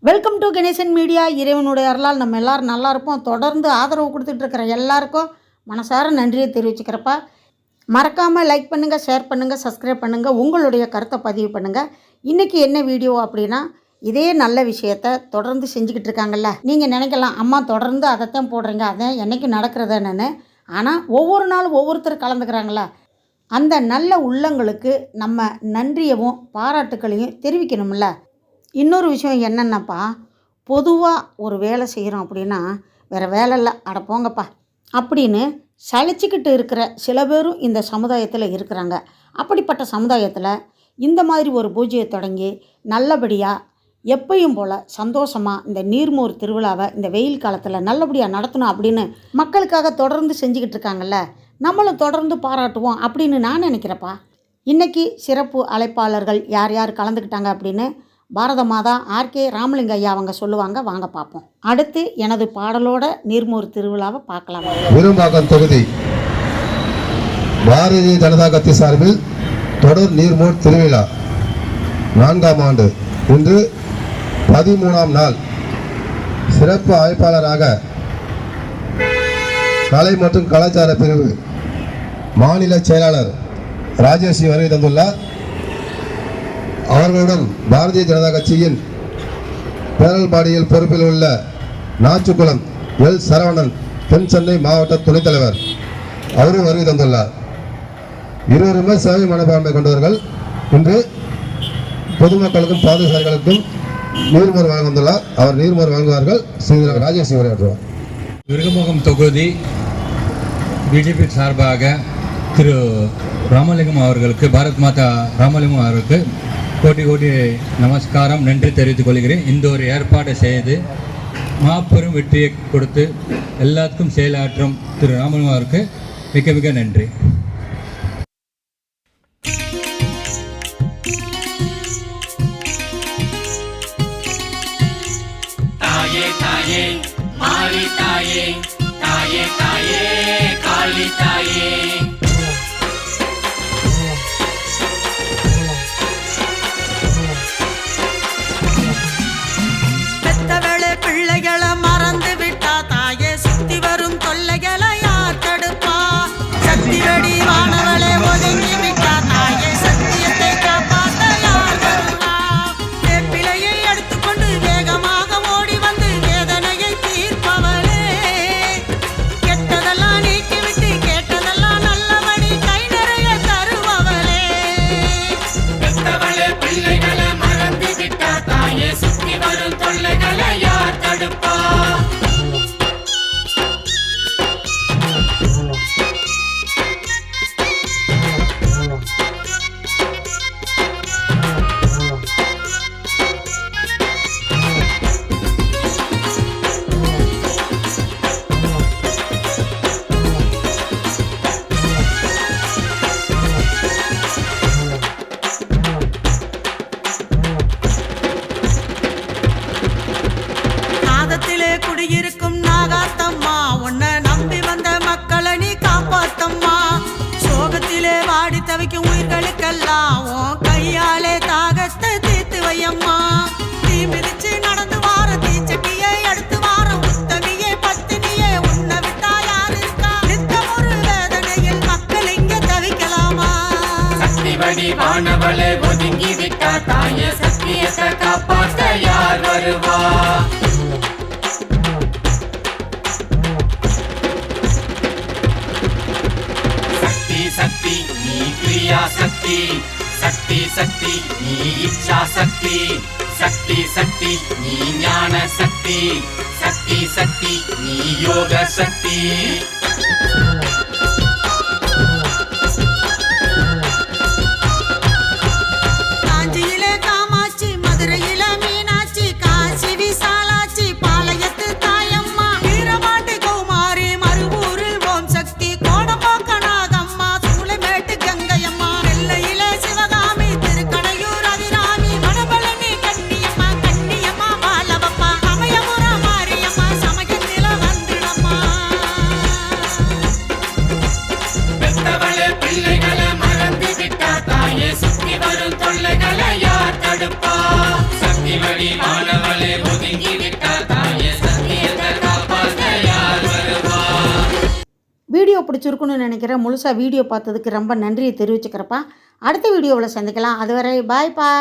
Welcome to Ganesan media. இறைவனுடைய அருளால் நம்ம எல்லோரும் நல்லா இருப்போம். தொடர்ந்து ஆதரவு கொடுத்துட்ருக்கிற எல்லாருக்கும் மனசார நன்றியை தெரிவிச்சுக்கிறப்பா. மறக்காமல் லைக் பண்ணுங்கள், ஷேர் பண்ணுங்கள், சப்ஸ்கிரைப் பண்ணுங்கள், உங்களுடைய கருத்தை பதிவு பண்ணுங்கள். இன்றைக்கி என்ன வீடியோ அப்படின்னா, இதே நல்ல விஷயத்தை தொடர்ந்து செஞ்சுக்கிட்டு இருக்காங்கல்ல. நீங்கள் நினைக்கலாம், அம்மா தொடர்ந்து அதைத்தான் போடுறீங்க, அதான் என்றைக்கும் நடக்கிறது என்னென்னு. ஆனால் ஒவ்வொரு நாளும் ஒவ்வொருத்தர் கலந்துக்கிறாங்களா, அந்த நல்ல உள்ளங்களுக்கு நம்ம நன்றியவும் பாராட்டுக்களையும் தெரிவிக்கணும்ல. இன்னொரு விஷயம் என்னென்னப்பா, பொதுவாக ஒரு வேலை செய்கிறோம் அப்படின்னா, வேறு வேலை இல்லை, அட போங்கப்பா அப்படின்னு சலிச்சிக்கிட்டு இருக்கிற சில பேரும் இந்த சமுதாயத்தில் இருக்கிறாங்க. அப்படிப்பட்ட சமுதாயத்தில் இந்த மாதிரி ஒரு பூஜையை தொடங்கி நல்லபடியாக எப்பயும் போல் சந்தோஷமாக இந்த நீர்மோர் திருவிழாவை இந்த வெயில் காலத்தில் நல்லபடியாக நடத்தணும் அப்படின்னு மக்களுக்காக தொடர்ந்து செஞ்சுக்கிட்டு இருக்காங்கல்ல. நம்மளும் தொடர்ந்து பாராட்டுவோம் அப்படின்னு நான் நினைக்கிறப்பா. இன்றைக்கி சிறப்பு அழைப்பாளர்கள் யார் யார் கலந்துக்கிட்டாங்க அப்படின்னு பாரத மாதா ஆர்கே ராமலிங்க ஐயா அவங்க சொல்லுவாங்க. வாங்க பார்ப்போம். அடுத்து எனது பாடலோட நீர்மோர் திருவிழாவை பார்க்கலாம். விரும்பாக்கம் தொகுதி பாரதிய ஜனதா கட்சி சார்பில் தொடர் நீர்மோர் திருவிழா 4ஆம் ஆண்டு இன்று 13ஆம் நாள். சிறப்பு அழைப்பாளராக கலை மற்றும் கலாச்சார பிரிவு மாநில செயலாளர் ராஜேஷ் வருகை தந்துள்ளார். அவர்களுடன் பாரதிய ஜனதா கட்சியின் பேரல்பாடியில் பொறுப்பில் உள்ள நாச்சுக்குளம் எல் சரவணன் தென் சென்னை மாவட்ட துணைத் தலைவர் அவரும் வருகை தந்துள்ளார். இருவருமே சேவை மனப்பான்மை கொண்டவர்கள். இன்று பொதுமக்களுக்கும் பாதசாரிகளுக்கும் நீர்மோர் வழங்க வந்துள்ளார். அவர் நீர்மோர் வழங்குவார்கள். ஸ்ரீ ராஜேஷ் உரையாற்றுவார். விருகமுகம் தொகுதி பிஜேபி சார்பாக திரு ராமலிங்கம் அவர்களுக்கு, பாரத் மாதா ராமலிங்கம் அவர்களுக்கு கோடி கோடி நமஸ்காரம், நன்றி தெரிவித்துக் கொள்கிறேன். இந்த ஒரு ஏற்பாடை செய்து மாபெரும் வெற்றியை கொடுத்து எல்லாத்துக்கும் செயலாற்றும் திரு ராமலிங்கம் அவருக்கு மிக மிக நன்றி. தாயே தாயே மாரி தாயே, தாயே தாயே காளி தாயே, பிள்ளைகளை மறந்து விட்டா தாயே, சுத்தி வரும் தொல்லைகளை யார் தடுப்பா? சக்தி வெடி வானவளை ஒதுங்கி விட்டா தாயே, சத்தியத்தை காப்பாற்ற யார் வருவா? பிள்ளையை எடுத்துக்கொண்டு வேகமாக ஓடி வந்து வேதனையை தீர்ப்பவளே, கெட்டதெல்லாம் நீக்கிவிட்டு கேட்டதெல்லாம் நல்லபடி கை நிறைய தருபவளே. பெத்தவளே பிள்ளைகளை மறந்து விட்டா தாயே, சுத்தி வரும் தொல்லைகளை யார் தடுப்பா? நாதத்திலே குடியிருக்கும் நாகாத்தம்மா, உன்னை நம்பி வந்த மக்களை நீ காப்பாத்தம்மா. சோகத்திலே வாடி தவிக்கும் உயிர்களுக்கெல்லாம் உன் கையாலே தாகத்தை தீர்த்து வையம்மா. தீ மிதிச்சு நடந்து வார தீச்சட்டியை எடுத்து வார உத்தமியே பத்தினியே, உன்னை விட்டா யார் இருக்கா? நித்தம் ஒரு வேதனையில் மக்கள் இங்க தவிக்கலாமா? சக்தி வடி வானவளை ஒதுங்கி விட்டா தாயே, சத்தியத்தை காப்பாற்ற யார் வருவா? சக்தி நீ கிரியா சக்தி, சக்தி சக்தி நீ இச்சா சக்தி, சக்தி சக்தி நீ ஞான சக்தி, சக்தி சக்தி நீ யோக சக்தி. காஞ்சியிலே காமாட்சி, மதுரையில மீனாட்சி, காசி விசாலாட்சி, பாளையத்து தாயம்மா, வீரபாண்டி கௌமாரி, மறுவூரில் ஓம் சக்தி, கோடம்போக்க நாகம்மா, சூளைமேட்டு கங்கையம்மா, நெல்லையில சிவகாமி, திருக்கடையூர் அதிராமி, வடபழனி கன்னியம்மா, கன்னியம்மா பாலவப்பா, சமயபுரம் மாரியம்மா, சமயத்தில வந்துடம்மா. வீடியோ பிடிச்சிருக்குன்னு நினைக்கிறேன். முழுசாக வீடியோ பார்த்ததுக்கு ரொம்ப நன்றியை தெரிவிச்சுக்கிறப்பா. அடுத்த வீடியோவில் சந்திக்கலாம். அதுவரை பாய்ப்பா.